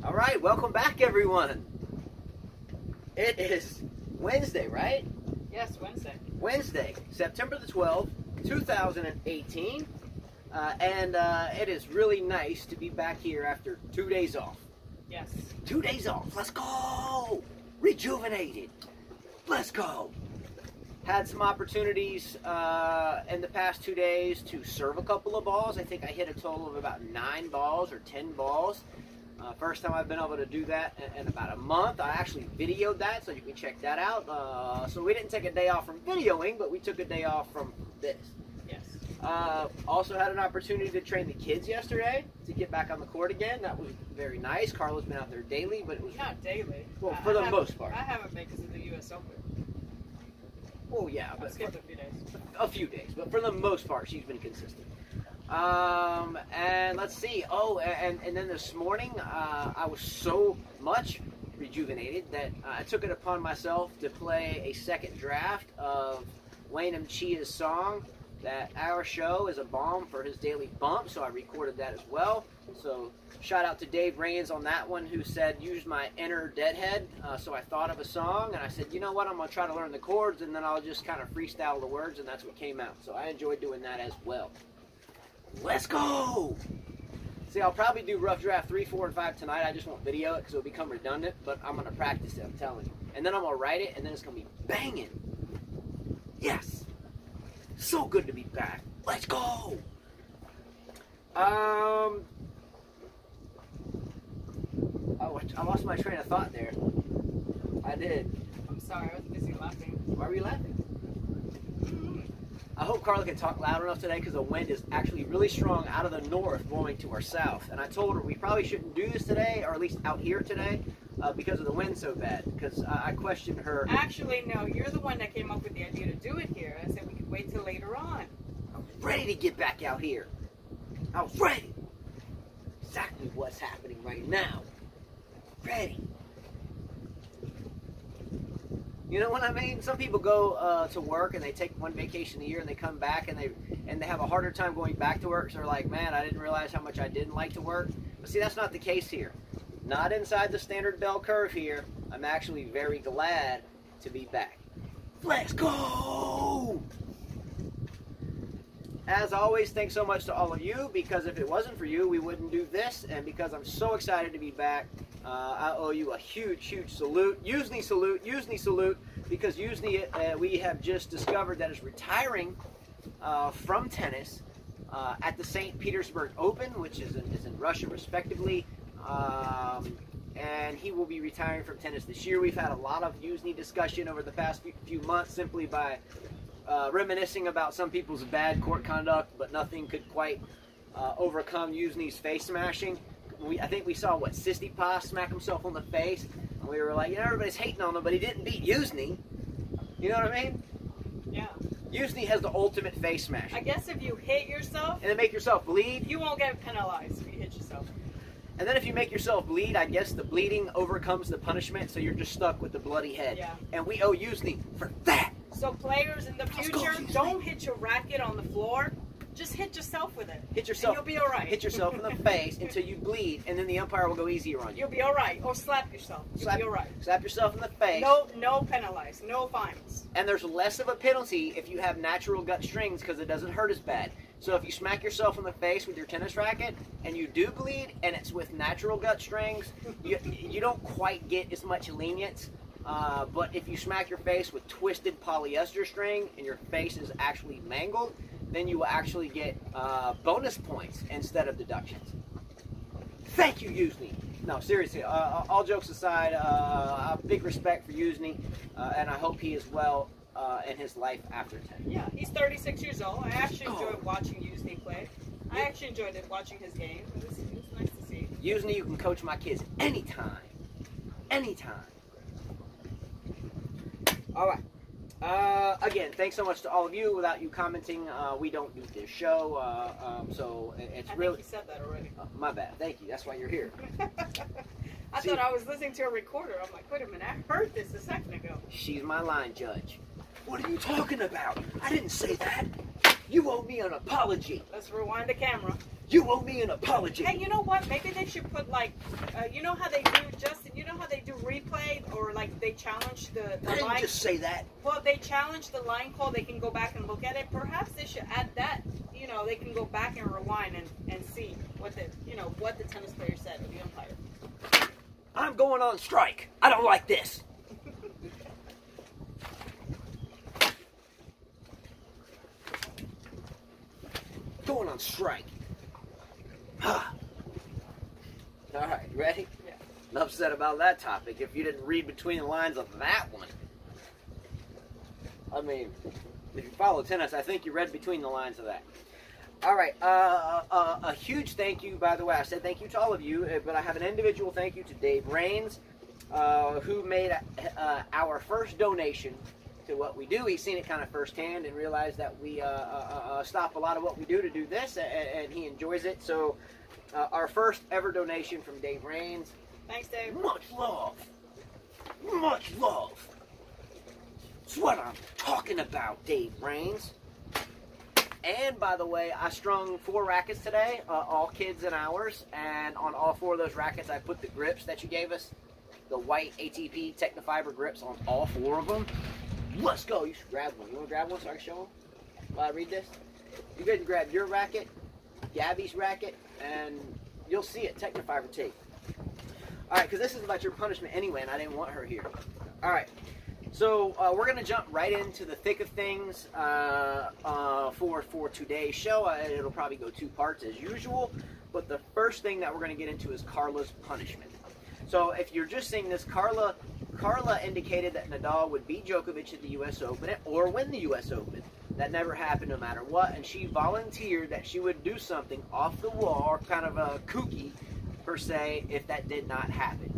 All right, welcome back, everyone. It is Wednesday, right? Yes, Wednesday. Wednesday, September the 12th, 2018. It is really nice to be back here after 2 days off. Yes. 2 days off. Let's go. Rejuvenated. Let's go. Had some opportunities in the past 2 days to serve a couple of balls. I think I hit a total of about 9 balls or 10 balls. First time I've been able to do that in about a month. I actually videoed that, so you can check that out. So we didn't take a day off from videoing, but we took a day off from this. Yes. Also had an opportunity to train the kids yesterday to get back on the court again. That was very nice. Carla's been out there daily, but it was not daily. Well, for the most part. I haven't been because of the U.S. Open. Well, yeah, I but skipped a few days. A few days, but for the most part, she's been consistent. And let's see. Oh, and then this morning, I was so much rejuvenated that I took it upon myself to play a second draft of Wayne M. Chia's song. That our show is a balm for his daily bump, so I recorded that as well. So shout out to Dave Rains on that one, who said use my inner deadhead. So I thought of a song, and I said, you know what, I'm going to try to learn the chords, and then I'll just kind of freestyle the words, and that's what came out. So I enjoyed doing that as well. Let's go! See, I'll probably do rough draft 3, 4, and 5 tonight. I just won't video it because it'll become redundant, but I'm going to practice it, I'm telling you. And then I'm going to write it, and then it's going to be banging. Yes! So good to be back. Let's go! I lost my train of thought there. I did. I'm sorry, I was busy laughing. Why were you laughing? I hope Carla can talk loud enough today because the wind is actually really strong out of the north blowing to our south. And I told her we probably shouldn't do this today, or at least out here today, because of the wind so bad. Because I questioned her. Actually, no, you're the one that came up with the idea to do it here. I said we could wait till later on. I was ready to get back out here. I was ready. Exactly what's happening right now. Ready. You know what I mean? Some people go to work and they take one vacation a year and they come back and they have a harder time going back to work. So they're like, man, I didn't realize how much I didn't like to work. But see, that's not the case here. Not inside the standard bell curve here. I'm actually very glad to be back. Let's go! As always, thanks so much to all of you, because if it wasn't for you, we wouldn't do this. And because I'm so excited to be back, I owe you a huge, huge salute. Youzhny salute, Youzhny salute, because Youzhny, we have just discovered that is retiring from tennis at the St. Petersburg Open, which is in Russia, respectively. And he will be retiring from tennis this year. We've had a lot of Youzhny discussion over the past few months, simply by reminiscing about some people's bad court conduct, but nothing could quite overcome Youzhny's face smashing. I think we saw, what, Tsitsipas smack himself on the face, and we were like, you know, everybody's hating on him, but he didn't beat Youzhny. You know what I mean? Yeah. Youzhny has the ultimate face smash. I guess if you hit yourself, and then make yourself bleed, you won't get penalized if you hit yourself. And then if you make yourself bleed, I guess the bleeding overcomes the punishment, so you're just stuck with the bloody head. Yeah. And we owe Youzhny for that. So players in the future, don't hit your racket on the floor. Just hit yourself with it. Hit yourself. And you'll be all right. Hit yourself in the face until you bleed, and then the umpire will go easier on you. You'll be all right. Or slap yourself. You'll be all right. Slap yourself in the face. No penalized. No fines. And there's less of a penalty if you have natural gut strings, because it doesn't hurt as bad. So if you smack yourself in the face with your tennis racket and you do bleed, and it's with natural gut strings, you don't quite get as much lenience. But if you smack your face with twisted polyester string and your face is actually mangled, then you will actually get bonus points instead of deductions. Thank you, Youzhny. No, seriously, all jokes aside, big respect for Youzhny, and I hope he is well in his life after 10. Yeah, he's 36 years old. I actually enjoyed watching Youzhny play. I actually enjoyed watching his game. It was nice to see. Youzhny, you can coach my kids anytime. Anytime. All right. Again, thanks so much to all of you. Without you commenting, we don't do this show. So it's really. I think you said that already. My bad. Thank you. That's why you're here. I thought I was listening to a recorder. I'm like, wait a minute. I heard this a second ago. She's my line judge. What are you talking about? I didn't say that. You owe me an apology. Let's rewind the camera. You owe me an apology. Hey, you know what? Maybe they should put like, you know how they do, Justin, you know how they do replay, or like they challenge the I didn't line? just say that. Well, they challenge the line call, they can go back and look at it. Perhaps they should add that, you know, they can go back and rewind and see what the, you know, what the tennis player said to the umpire. I'm going on strike. I don't like this. Going on strike. All right, ready? Yeah. Enough said about that topic. If you didn't read between the lines of that one. I mean, if you follow tennis, I think you read between the lines of that. All right, a huge thank you, by the way. I said thank you to all of you, but I have an individual thank you to Dave Raines, who made our first donation to what we do. He's seen it kind of firsthand and realized that we stop a lot of what we do to do this, and he enjoys it. So our first ever donation from Dave Raines. Thanks, Dave. Much love. Much love. That's what I'm talking about, Dave Raines. And, by the way, I strung 4 rackets today, all kids and ours, and on all 4 of those rackets I put the grips that you gave us, the white ATP Technofiber grips on all 4 of them. Let's go. You should grab one. You want to grab one so I can show them while I read this? You go ahead and grab your racket, Gabby's racket, and you'll see it, Technofiber tape. All right, because this is about your punishment anyway, and I didn't want her here. All right. So we're going to jump right into the thick of things for today's show. It'll probably go 2 parts as usual. But the first thing that we're going to get into is Carla's punishment. So if you're just seeing this, Carla indicated that Nadal would beat Djokovic at the U.S. Open or win the U.S. Open. That never happened no matter what. And she volunteered that she would do something off the wall or kind of a kooky, per se, if that did not happen.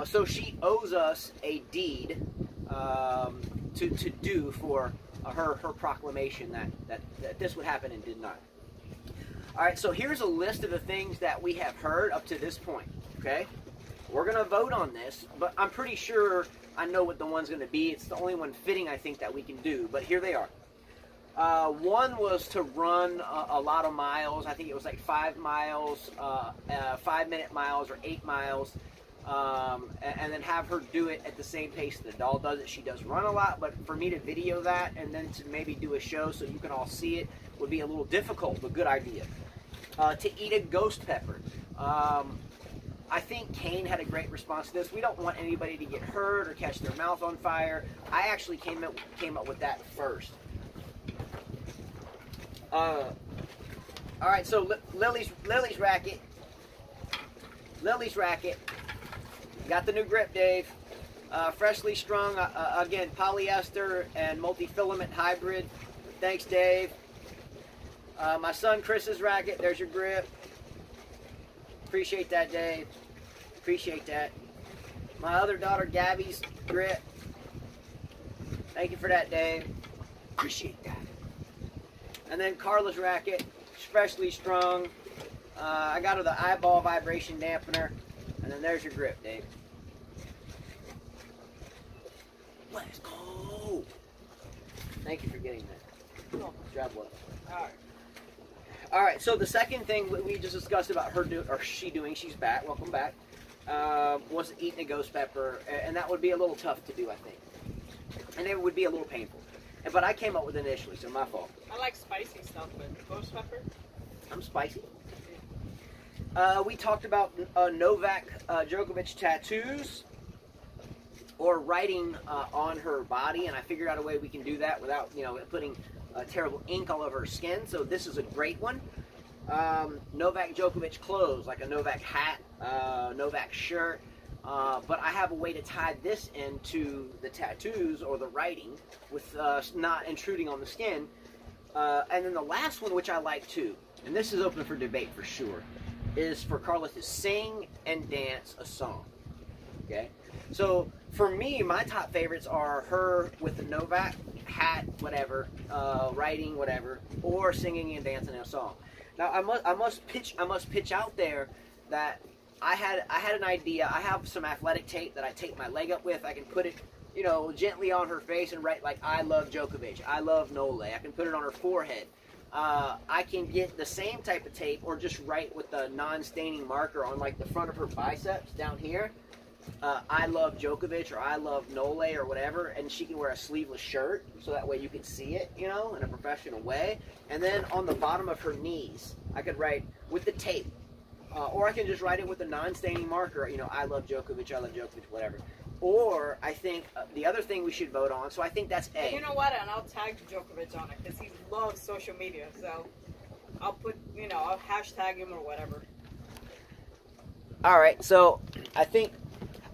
So she owes us a deed to do for her proclamation that this would happen and did not. All right, so here's a list of the things that we have heard up to this point, okay? We're going to vote on this, but I'm pretty sure I know what the one's going to be. It's the only one fitting, I think, that we can do, but here they are. One was to run a lot of miles. I think it was like 5 miles, 5-minute miles or 8 miles. And then have her do it at the same pace Nadal does it. She does run a lot, but for me to video that and then to maybe do a show so you can all see it would be a little difficult, but good idea. To eat a ghost pepper. I think Kane had a great response to this. We don't want anybody to get hurt or catch their mouth on fire. I actually came up with that first. All right, so Lily's racket. Lily's racket. Got the new grip, Dave. Freshly strung, again, polyester and multi-filament hybrid. Thanks, Dave. My son Chris's racket, there's your grip. Appreciate that, Dave. Appreciate that. My other daughter Gabby's grip. Thank you for that, Dave. Appreciate that. And then Carla's racket, freshly strung. I got her the eyeball vibration dampener. And then there's your grip, Dave. Let's go. Thank you for getting that. Good job, what? All right. So the second thing we just discussed about her she doing, she's back. Welcome back. Was eating a ghost pepper, and that would be a little tough to do, I think, and it would be a little painful. But I came up with it initially, so my fault. I like spicy stuff, but ghost pepper? I'm spicy. We talked about Novak Djokovic tattoos or writing on her body, and I figured out a way we can do that without, putting terrible ink all over her skin. So this is a great one. Novak Djokovic clothes, like a Novak hat, Novak shirt. But I have a way to tie this into the tattoos or the writing with not intruding on the skin. And then the last one, which I like too, and this is open for debate for sure, is for Carla to sing and dance a song. Okay? So for me, my top favorites are her with the Novak hat, whatever, writing, whatever, or singing and dancing a song. Now I must pitch out there that I had an idea. I have some athletic tape that I tape my leg up with. I can put it, gently on her face and write like "I love Djokovic," "I love Nole." I can put it on her forehead. I can get the same type of tape or just write with the non-staining marker on like the front of her biceps down here. I love Djokovic or I love Nole or whatever, and she can wear a sleeveless shirt so that way you can see it, you know, in a professional way. And then on the bottom of her knees, I could write with the tape. Or I can just write it with a non-staining marker, you know, I love Djokovic, whatever. Or I think the other thing we should vote on, so I think that's A. You know what, and I'll tag Djokovic on it because he loves social media, so I'll put, you know, I'll hashtag him or whatever. All right, so I think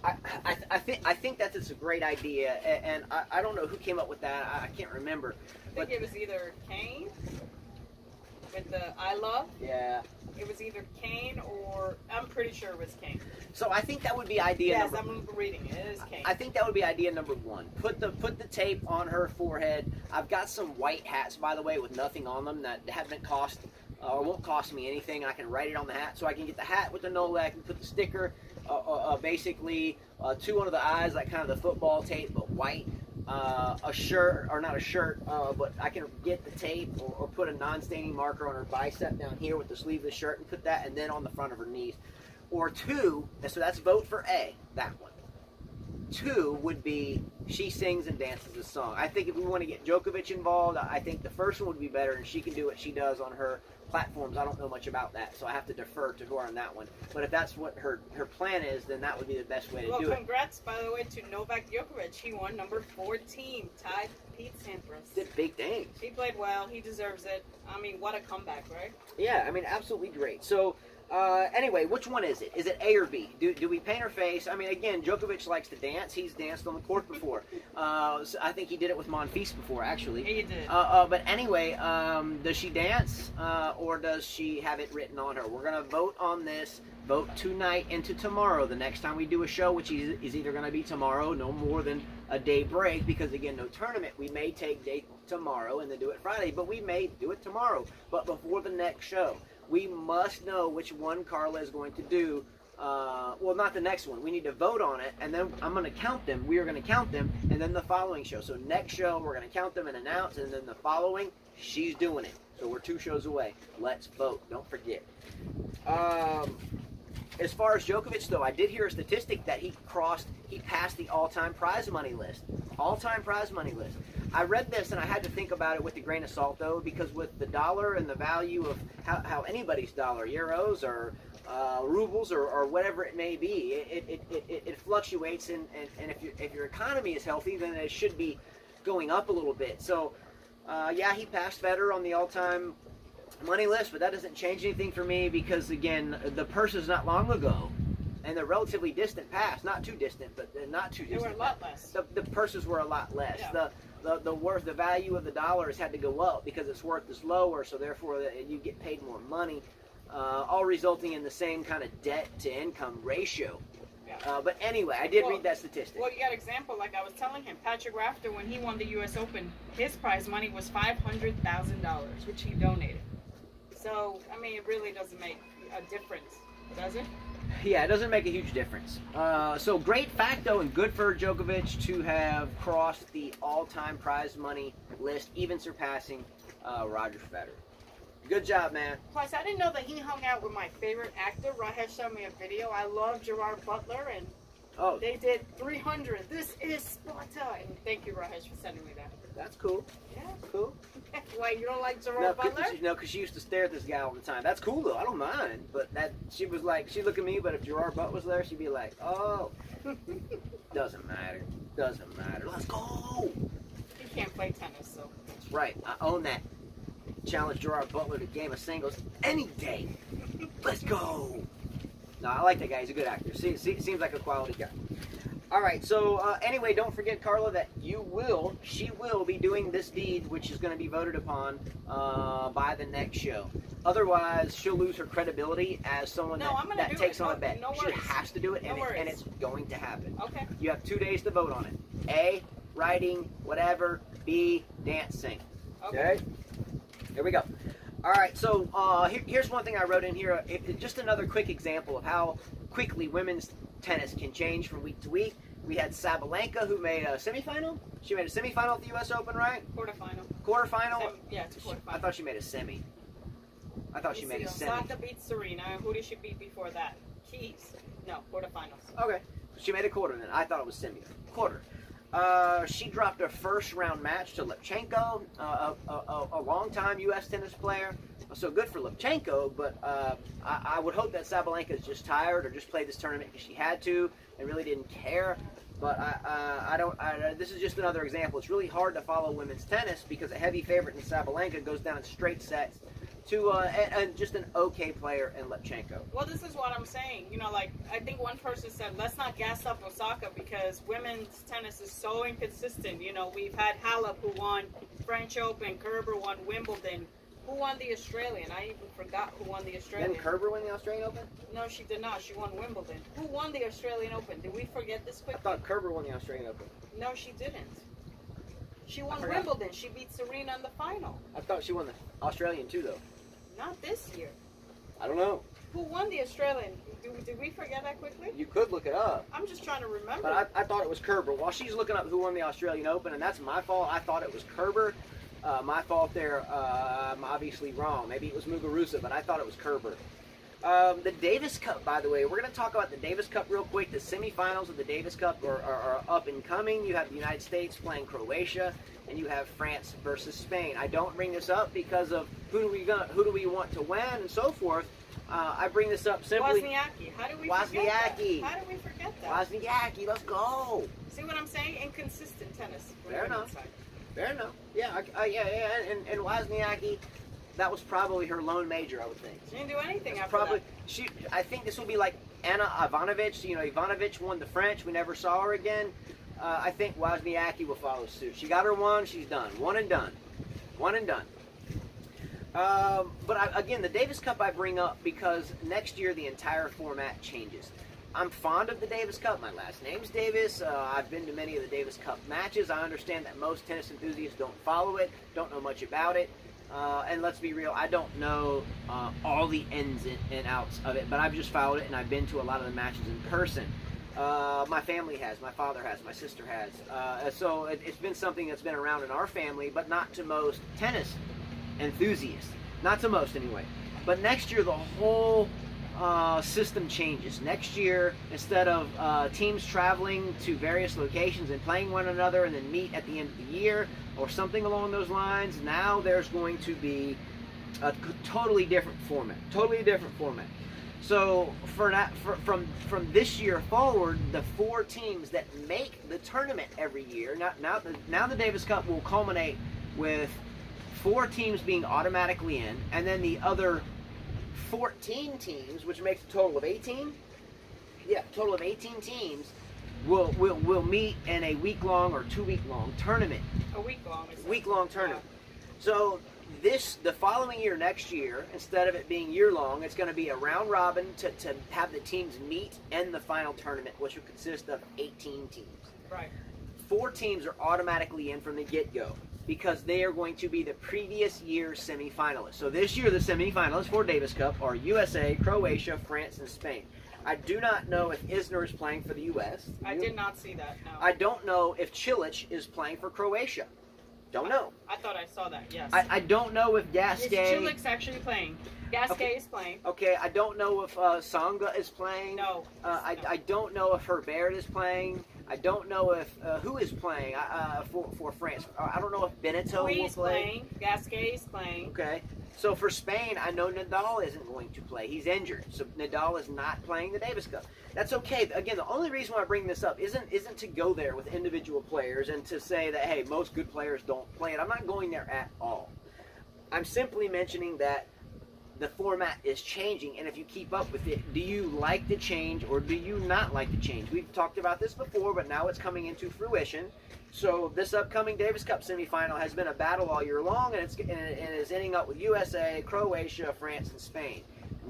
that's a great idea, and I don't know who came up with that. I can't remember. I think it was either Kane with the I love. Yeah. It was either Kane or I'm pretty sure it was Kane. So I think that would be idea. Yes, I'm reading it. It is Kane. I think that would be idea number one. Put the tape on her forehead. I've got some white hats, by the way, with nothing on them that haven't cost or won't cost me anything. I can write it on the hat, so I can get the hat with the Nole. I can put the sticker, basically two under the eyes, like kind of the football tape, but white. A shirt, or not a shirt, but I can get the tape or put a non-staining marker on her bicep down here with the sleeveless shirt and put that, and then on the front of her knees. Or two, so that's vote for A, that one. Two would be she sings and dances a song. I think if we want to get Djokovic involved, I think the first one would be better, and she can do what she does on her platforms. I don't know much about that, so I have to defer to her on that one. But if that's what her plan is, then that would be the best way to do it. Well, congrats, by the way, to Novak Djokovic. He won number 14, tied Pete Sampras. Did big things. He played well. He deserves it. I mean, what a comeback, right? Yeah, I mean, absolutely great. So, anyway, which one is it? Is it A or B? Do we paint her face? I mean, again, Djokovic likes to dance. He's danced on the court before. So I think he did it with Monfils before, actually. Yeah, he did. But anyway, does she dance or does she have it written on her? We're going to vote on this. Vote tonight into tomorrow. The next time we do a show, which is either going to be tomorrow, no more than a day break, because, again, no tournament. We may take day tomorrow and then do it Friday, but we may do it tomorrow. But before the next show, we must know which one Carla is going to do. Well, not the next one. We need to vote on it, and then I'm going to count them. We are going to count them, and then the following show. So next show, we're going to count them and announce, and then the following, she's doing it. So we're 2 shows away. Let's vote. Don't forget. As far as Djokovic, though, I did hear a statistic that he passed the all-time prize money list. All-time prize money list. I read this, and I had to think about it with a grain of salt, though, because with the dollar and the value of how anybody's dollar, euros or rubles or whatever it may be, it fluctuates, and if your economy is healthy, then it should be going up a little bit. So, yeah, he passed Federer on the all-time money list, but that doesn't change anything for me because, again, the purse is not long ago, and they're relatively distant past. Not too distant, but not too distant. They were a lot less. The purses were a lot less. Yeah. The value of the dollar has had to go up because its worth is lower, so therefore you get paid more money, all resulting in the same kind of debt-to-income ratio. Yeah. But anyway, I did read that statistic. Well, you got an example, like I was telling him, Patrick Rafter, when he won the U.S. Open, his prize money was $500,000, which he donated. So, I mean, it really doesn't make a difference, does it? Yeah, it doesn't make a huge difference. So great fact, though, and good for Djokovic to have crossed the all-time prize money list, even surpassing Roger Federer. Good job, man. Plus, I didn't know that he hung out with my favorite actor. Rajesh showed me a video. I love Gerard Butler, and they did 300. This is Sparta. And thank you, Rajesh, for sending me that. That's cool. Yeah. Cool. Wait, you don't like Gerard Butler? No, because she used to stare at this guy all the time. That's cool, though. I don't mind. But she was like, she'd look at me, but if Gerard Butler was there, she'd be like, oh. Doesn't matter. Doesn't matter. Let's go. He can't play tennis, so. That's right. I own that. Challenge Gerard Butler to a game of singles any day. Let's go. No, I like that guy. He's a good actor. Seems like a quality guy. All right. So anyway, don't forget, Carla, that she will be doing this deed, which is going to be voted upon by the next show. Otherwise, she'll lose her credibility as someone that takes on a bet. She has to do it, and it's going to happen. Okay. You have 2 days to vote on it. A, writing, whatever. B, dancing. Okay? Here we go. All right, so here's one thing I wrote in here. Just another quick example of how quickly women's tennis can change from week to week. We had Sabalenka, who made a semifinal. She made a semifinal at the U.S. Open, right? Quarterfinal. Quarterfinal? Yeah, it's a quarterfinal. I thought she made a semi. I thought she made a semi. Osaka beat Serena. Who did she beat before that? Keys. No, quarterfinals. Okay. She made a quarter then. I thought it was semi. Quarter. She dropped a first-round match to Lipchenko, a long-time U.S. tennis player. So good for Lipchenko, but I would hope that Sabalenka is just tired or just played this tournament because she had to and really didn't care. But this is just another example. It's really hard to follow women's tennis because a heavy favorite in Sabalenka goes down in straight sets to and just an okay player in Lipchenko. Well, this is what I'm saying. You know, like, I think one person said, let's not gas up Osaka because women's tennis is so inconsistent. You know, we've had Halep who won French Open, Kerber won Wimbledon. Who won the Australian? I even forgot who won the Australian. Didn't Kerber win the Australian Open? No, she did not. She won Wimbledon. Who won the Australian Open? Did we forget this quickly? I thought Kerber won the Australian Open. No, she didn't. She won Wimbledon. She beat Serena in the final. I thought she won the Australian too, though. Not this year. I don't know. Who won the Australian? Did we forget that quickly? You could look it up. I'm just trying to remember. But I thought it was Kerber. While she's looking up who won the Australian Open, and that's my fault, I thought it was Kerber. My fault there. I'm obviously wrong. Maybe it was Muguruza, but I thought it was Kerber. The Davis Cup, by the way, we're going to talk about the Davis Cup real quick. The semifinals of the Davis Cup are up and coming. You have the United States playing Croatia, and you have France versus Spain. I don't bring this up because of who do we want to win and so forth. I bring this up simply. Wozniacki. How do we forget that? How do we forget that? Wozniacki, let's go. See what I'm saying? Inconsistent tennis. Fair enough. Fair enough. Yeah, and Wozniacki, that was probably her lone major, I would think. She didn't do anything after probably, that. I think this will be like Anna Ivanovic. You know, Ivanovic won the French. We never saw her again. I think Wozniacki will follow suit. She got her one. She's done. One and done. One and done. Again, the Davis Cup I bring up because next year the entire format changes. I'm fond of the Davis Cup. My last name's Davis. I've been to many of the Davis Cup matches. I understand that most tennis enthusiasts don't follow it, don't know much about it. And let's be real, I don't know all the ins and outs of it, but I've just followed it and I've been to a lot of the matches in person. My family has, my father has, my sister has. So it's been something that's been around in our family, but not to most tennis enthusiasts. Not to most, anyway. But next year, the whole system changes. Next year, instead of teams traveling to various locations and playing one another and then meet at the end of the year or something along those lines, now there's going to be a totally different format. Totally different format. So from this year forward, the 4 teams that make the tournament every year, now the Davis Cup will culminate with 4 teams being automatically in, and then the other 14 teams, which makes a total of 18. Yeah, total of 18 teams will meet in a week-long or 2-week-long tournament. A week-long. Week-long tournament. Yeah. So the following year, next year, instead of it being year-long, it's going to be a round-robin to have the teams meet in the final tournament, which will consist of 18 teams. Right. 4 teams are automatically in from the get-go, because they are going to be the previous year's semifinalists. So this year, the semifinalists for Davis Cup are USA, Croatia, France, and Spain. I do not know if Isner is playing for the U.S. I did not see that, no. I don't know if Cilic is playing for Croatia. Don't know. I thought I saw that, yes. I don't know if Gasquet... Is Cilic's actually playing? Gasquet is playing. Okay, I don't know if Tsonga is playing. No. I don't know if Herbert is playing. I don't know if who is playing for France. I don't know if Benito will play. Playing. Gasquet is playing. Okay. So for Spain, I know Nadal isn't going to play. He's injured. So Nadal is not playing the Davis Cup. That's okay. Again, the only reason why I bring this up isn't to go there with individual players and to say that, hey, most good players don't play it. I'm not going there at all. I'm simply mentioning that the format is changing, and if you keep up with it, do you like the change or do you not like the change? We've talked about this before, but now it's coming into fruition. So this upcoming Davis Cup semifinal has been a battle all year long, and it is ending up with USA, Croatia, France, and Spain.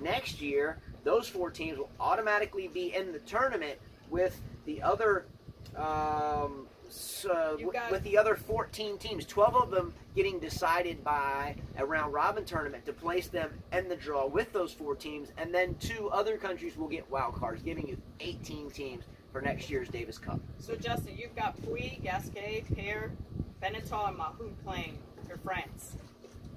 Next year, those 4 teams will automatically be in the tournament with the other with the other 14 teams, 12 of them getting decided by a round-robin tournament to place them in the draw with those 4 teams, and then 2 other countries will get wild cards, giving you 18 teams for next year's Davis Cup. So, Justin, you've got Puig, Gasquet, Paire, Beneteau, and Mahut playing for France.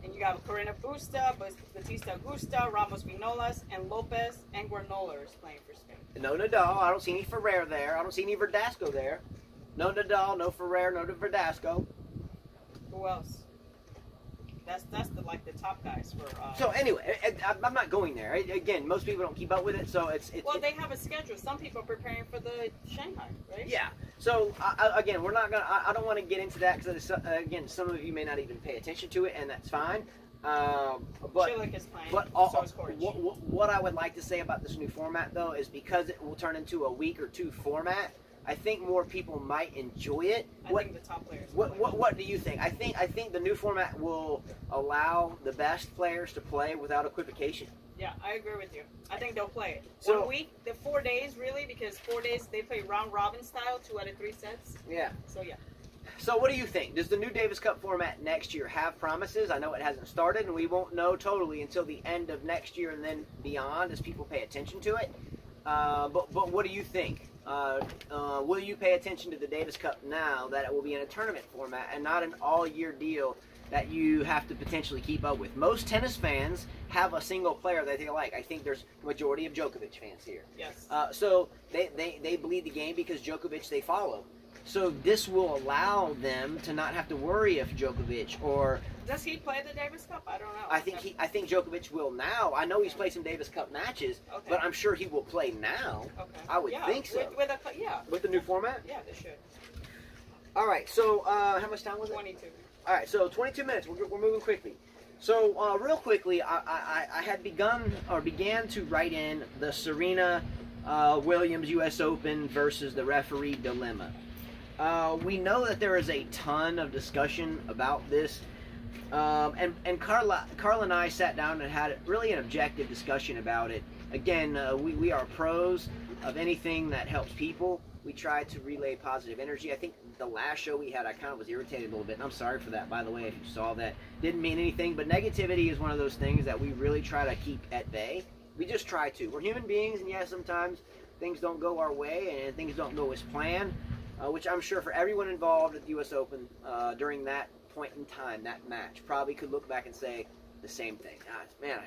And you got Corina Busta, Batista Augusta, Ramos Vinolas, and Lopez and Guarnola is playing for Spain. No Nadal. I don't see any Ferrer there. I don't see any Verdasco there. No Nadal, no Ferrer, no Verdasco. Who else? That's the top guys for. So anyway, I'm not going there. Again, most people don't keep up with it, so it's. Well, they have a schedule. Some people are preparing for the Shanghai, right? Yeah. So again, we're not gonna. I don't want to get into that because again, some of you may not even pay attention to it, and that's fine. But Chilik is playing. But so is Corich. What I would like to say about this new format, though, is because it will turn into a week or 2 format. I think more people might enjoy it. I think the top players. What do you think? I think the new format will allow the best players to play without equivocation. Yeah, I agree with you. I think they'll play it. So, 1 week, the 4 days really, because 4 days they play round robin style, 2 out of 3 sets. Yeah. So yeah. So what do you think? Does the new Davis Cup format next year have promises? I know it hasn't started, and we won't know totally until the end of next year and then beyond as people pay attention to it. But what do you think? Will you pay attention to the Davis Cup now that it will be in a tournament format and not an all-year deal that you have to potentially keep up with? Most tennis fans have a single player that they like. I think there's a majority of Djokovic fans here. Yes. So they bleed the game because Djokovic they follow. So this will allow them to not have to worry if Djokovic or... Does he play the Davis Cup? I don't know. I think Djokovic will now. I know he's played some Davis Cup matches, but I'm sure he will play now. Okay. I would think so. With the new format? Yeah, they should. All right, so how much time was it? 22. All right, so 22 minutes. We're moving quickly. So real quickly, I had began to write in the Serena Williams U.S. Open versus the referee dilemma. We know that there is a ton of discussion about this, and Carla and I sat down and had really an objective discussion about it. Again, we are pros of anything that helps people. We try to relay positive energy. I think the last show we had, I kind of was irritated a little bit, and I'm sorry for that, by the way, if you saw that. Didn't mean anything, but negativity is one of those things that we really try to keep at bay. We just try to. We're human beings, and yes, sometimes things don't go our way, and things don't go as planned. Which I'm sure for everyone involved at the U.S. Open during that point in time, that match, probably could look back and say the same thing. Man,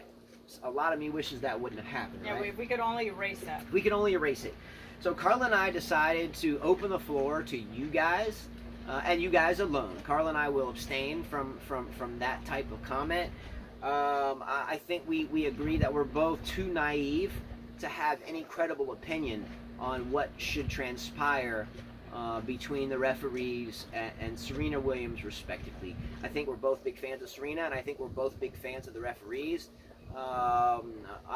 a lot of me wishes that wouldn't have happened. Yeah, right? we could only erase that. We could only erase it. So Carla and I decided to open the floor to you guys, and you guys alone. Carla and I will abstain from that type of comment. I think we agree that we're both too naive to have any credible opinion on what should transpire between the referees and Serena Williams, respectively. I think we're both big fans of Serena, and I think we're both big fans of the referees. I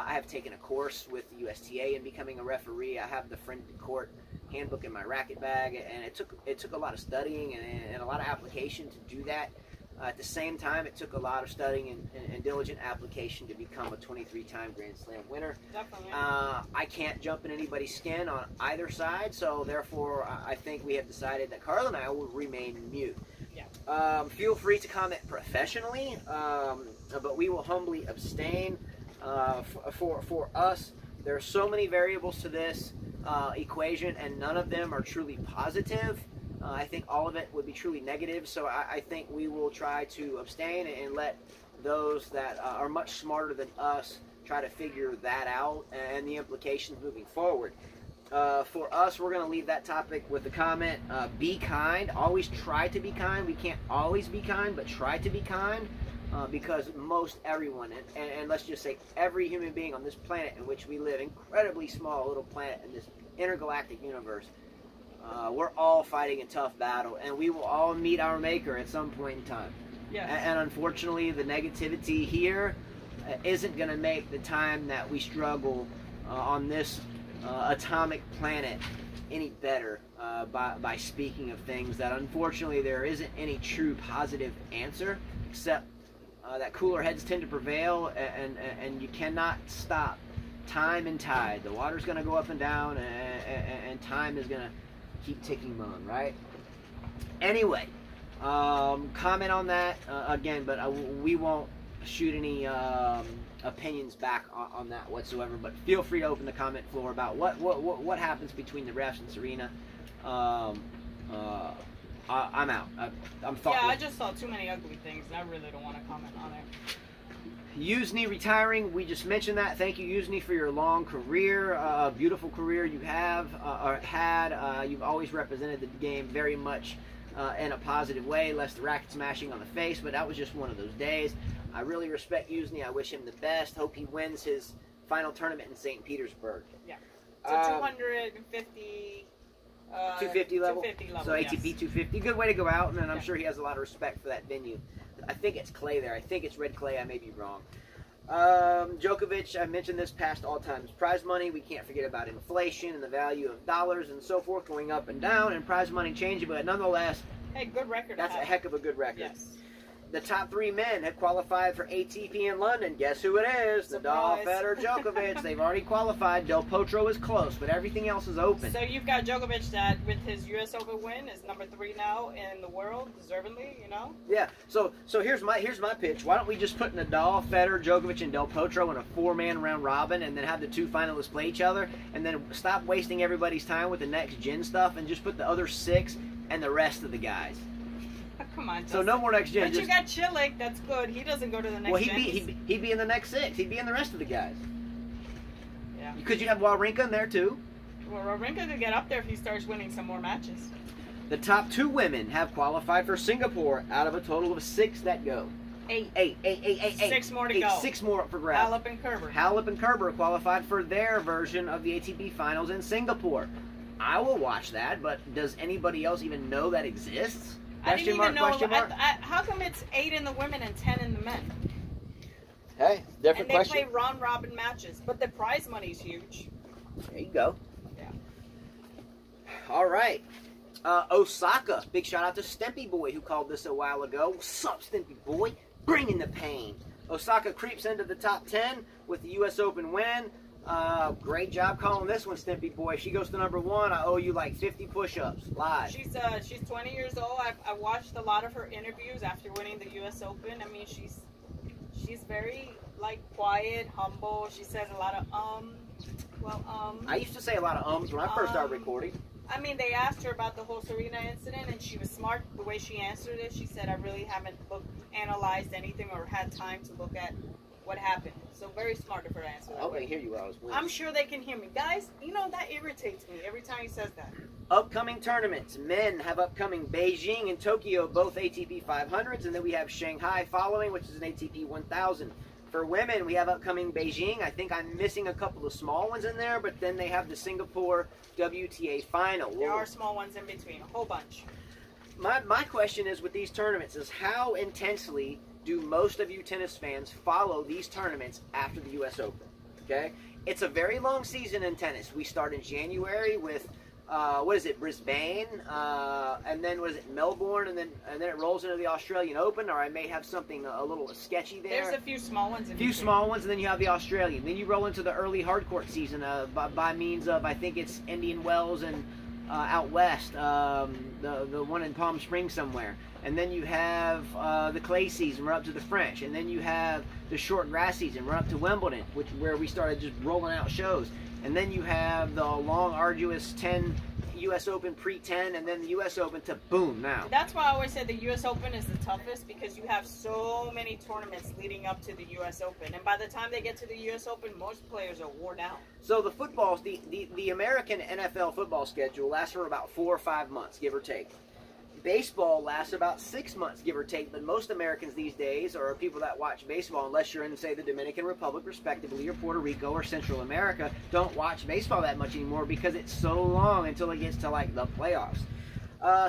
have taken a course with the USTA in becoming a referee. I have the Friendly Court handbook in my racket bag, and it took a lot of studying and a lot of application to do that. At the same time, it took a lot of studying and diligent application to become a 23-time Grand Slam winner. Definitely. I can't jump in anybody's skin on either side, so therefore I think we have decided that Carla and I will remain mute. Yeah. Feel free to comment professionally, but we will humbly abstain. For us, there are so many variables to this equation, and none of them are truly positive. I think all of it would be truly negative, so I think we will try to abstain and let those that are much smarter than us try to figure that out and the implications moving forward. For us, we're going to leave that topic with the comment, be kind. Always try to be kind. We can't always be kind, but try to be kind, because most everyone, and let's just say every human being on this planet in which we live, incredibly small little planet in this intergalactic universe, we're all fighting a tough battle, and we will all meet our maker at some point in time. Yes. And unfortunately, the negativity here isn't going to make the time that we struggle on this atomic planet any better by speaking of things that unfortunately there isn't any true positive answer, except that cooler heads tend to prevail, and you cannot stop time and tide. The water's going to go up and down, and time is going to keep ticking on, right? Anyway, comment on that again, but we won't shoot any opinions back on that whatsoever. But feel free to open the comment floor about what happens between the refs and Serena. I'm out. I'm thoughtless. Yeah, I just saw too many ugly things, and I really don't want to comment on it. Youzhny retiring, we just mentioned that. Thank you, Youzhny, for your long career, beautiful career you have or had. You've always represented the game very much in a positive way, less the racket smashing on the face, but that was just one of those days. I really respect Youzhny. I wish him the best. Hope he wins his final tournament in St. Petersburg. Yeah. So 250... 250 level? 250 level, so ATP 250. Good way to go out, and I'm Yeah. sure he has a lot of respect for that venue. I think it's clay there. I think it's red clay. I may be wrong. Djokovic, I mentioned this past all times. Prize money, we can't forget about inflation and the value of dollars and so forth going up and down, and prize money changing, but nonetheless, Hey, good record. that's a heck of a good record. Yes. The top 3 men have qualified for ATP in London. Guess who it is? Nadal, Surprise. Federer, Djokovic. They've already qualified. Del Potro is close, but everything else is open. So you've got Djokovic that, with his U.S. Open win, is number 3 now in the world, deservedly, you know? Yeah. So here's my pitch. Why don't we just put Nadal, Federer, Djokovic, and Del Potro in a 4-man round robin, and then have the 2 finalists play each other, and then stop wasting everybody's time with the next gen stuff, and just put the other 6 and the rest of the guys. Come on, So no more next gen. But you got Chilik, that's good. He doesn't go to the next Well, gen. he'd be in the next 6. He'd be in the rest of the guys. Yeah. Because you have Wawrinka in there too. Well, Wawrinka could get up there if he starts winning some more matches. The top 2 women have qualified for Singapore out of a total of 6 that go. 8. 8. 6 more to go. 6 more up for grabs. Halep and Kerber. Halep and Kerber qualified for their version of the ATP Finals in Singapore. I will watch that, but does anybody else even know that exists? I didn't even know. Question mark? How come it's 8 in the women and 10 in the men? Hey, different And they question. play round robin matches, but the prize money's huge. There you go. Yeah. All right. Osaka. Big shout out to Stempy Boy who called this a while ago. What's up, Stempy Boy? Bringing the pain. Osaka creeps into the top 10 with the U.S. Open win. Great job calling this one, Stimpy Boy. If she goes to number 1, I owe you like 50 push-ups live. She's 20 years old. I watched a lot of her interviews after winning the U.S. Open. I mean, she's very like quiet, humble. She says a lot of I used to say a lot of ums when I first started recording. I mean, they asked her about the whole Serena incident, and she was smart the way she answered it. She said, "I really haven't analyzed anything or had time to look at what happened." So very smart of her to answer that. I hope they hear you while I was winning. I'm sure they can hear me. Guys, you know, that irritates me every time he says that. Upcoming tournaments. Men have upcoming Beijing and Tokyo, both ATP 500s, and then we have Shanghai following, which is an ATP 1000. For women, we have upcoming Beijing. I think I'm missing a couple of small ones in there, but then they have the Singapore WTA final. There are small ones in between, a whole bunch. My question is with these tournaments is how intensely do most of you tennis fans follow these tournaments after the U.S. Open? Okay? It's a very long season in tennis. We start in January with, Brisbane, and then Melbourne, and then it rolls into the Australian Open, or I may have something a little sketchy there. There's a few small ones in a few small ones, and then you have the Australian. Then you roll into the early hardcourt season by means of, I think it's Indian Wells and out west, the one in Palm Springs somewhere. And then you have the clay season, run up to the French. And then you have the short grass season, run up to Wimbledon, where we started just rolling out shows. And then you have the long, arduous 10 U.S. Open pre-10, and then the U.S. Open to boom now. That's why I always said the U.S. Open is the toughest, because you have so many tournaments leading up to the U.S. Open. And by the time they get to the U.S. Open, most players are worn out. So the footballs, the American NFL football schedule lasts for about 4 or 5 months, give or take. Baseball lasts about 6 months, give or take, but most Americans these days, or people that watch baseball, unless you're in, say, the Dominican Republic, respectively, or Puerto Rico, or Central America, don't watch baseball that much anymore because it's so long until it gets to, like, the playoffs.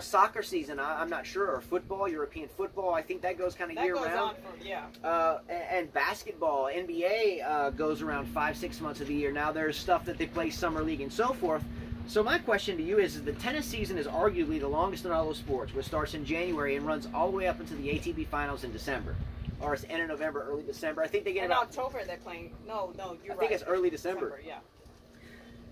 Soccer season, I'm not sure, or football, European football, I think that goes kind of year-round. That goes on for, yeah. And basketball, NBA goes around 5-6 months of the year. Now there's stuff that they play summer league and so forth. So my question to you is the tennis season is arguably the longest in all those sports, which starts in January and runs all the way up into the ATP Finals in December. Or it's end of November, early December. I think they get in about... October they're playing... No, you're right. I think it's early December. Yeah.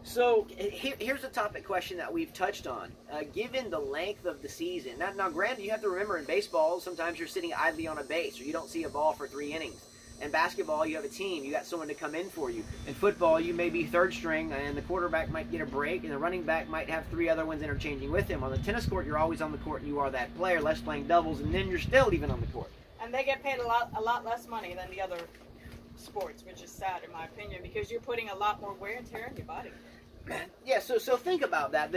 So here's a topic question that we've touched on. Given the length of the season, now granted, you have to remember in baseball, sometimes you're sitting idly on a base or you don't see a ball for 3 innings. In basketball, you have a team. You got someone to come in for you. In football, you may be third string, and the quarterback might get a break, and the running back might have 3 other ones interchanging with him. On the tennis court, you're always on the court, and you are that player, less playing doubles, and then you're still even on the court. And they get paid a lot less money than the other sports, which is sad in my opinion, because you're putting a lot more wear and tear on your body. Yeah, so think about that.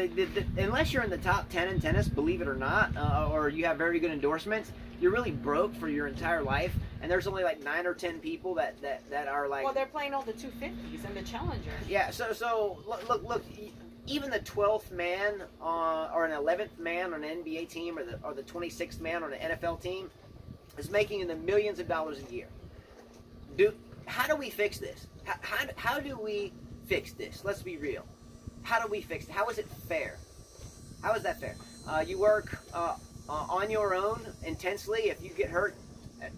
Unless you're in the top 10 in tennis, believe it or not, or you have very good endorsements, you're really broke for your entire life. And there's only like 9 or 10 people that are like. Well, they're playing all the 250s and the challengers. Yeah. So look. Even the 12th man or an 11th man on an NBA team or the 26th man on an NFL team is making in the millions of dollars a year. How do we fix this? How do we fix this? Let's be real. How do we fix it? How is it fair? How is that fair? You work on your own intensely. If you get hurt,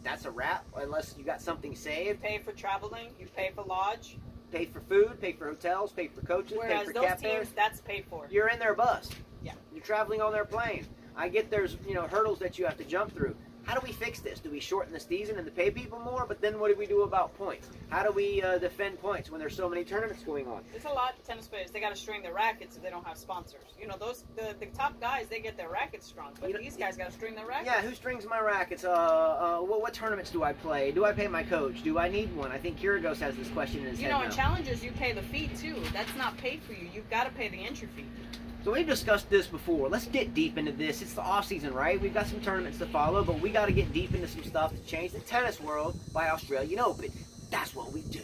that's a wrap, unless you got something saved. You pay for traveling, you pay for lodge. Pay for food, pay for hotels, pay for coaches, Whereas pay for those cap teams, fares. that's paid for. You're in their bus. Yeah. You're traveling on their plane. I get there's hurdles that you have to jump through. How do we fix this? Do we shorten the season and pay people more? But then what do we do about points? How do we defend points when there's so many tournaments going on? There's a lot of tennis players. They got to string their rackets if they don't have sponsors. The top guys, they get their rackets strung, but these guys got to string their rackets. Yeah, who strings my rackets? What tournaments do I play? Do I pay my coach? Do I need one? I think Kyrgios has this question in his head now. In challengers, you pay the fee too. That's not paid for you. You've got to pay the entry fee. So we've discussed this before. Let's get deep into this. It's the off season, right? We've got some tournaments to follow, but we got to get deep into some stuff to change the tennis world by Australian Open. That's what we do.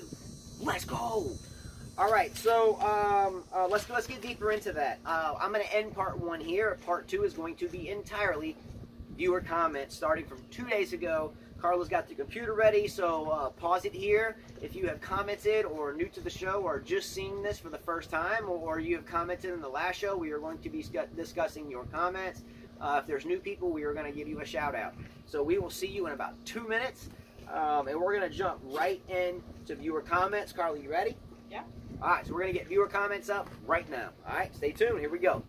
Let's go. All right, so let's get deeper into that. I'm going to end part 1 here. Part 2 is going to be entirely viewer comments, starting from 2 days ago. Carla's got the computer ready, so pause it here. If you have commented or are new to the show or just seeing this for the first time, or you have commented in the last show, we are going to be discussing your comments. If there's new people, we are going to give you a shout out. So we will see you in about 2 minutes, and we're going to jump right into viewer comments. Carla, you ready? Yeah. All right, so we're going to get viewer comments up right now. All right, stay tuned. Here we go.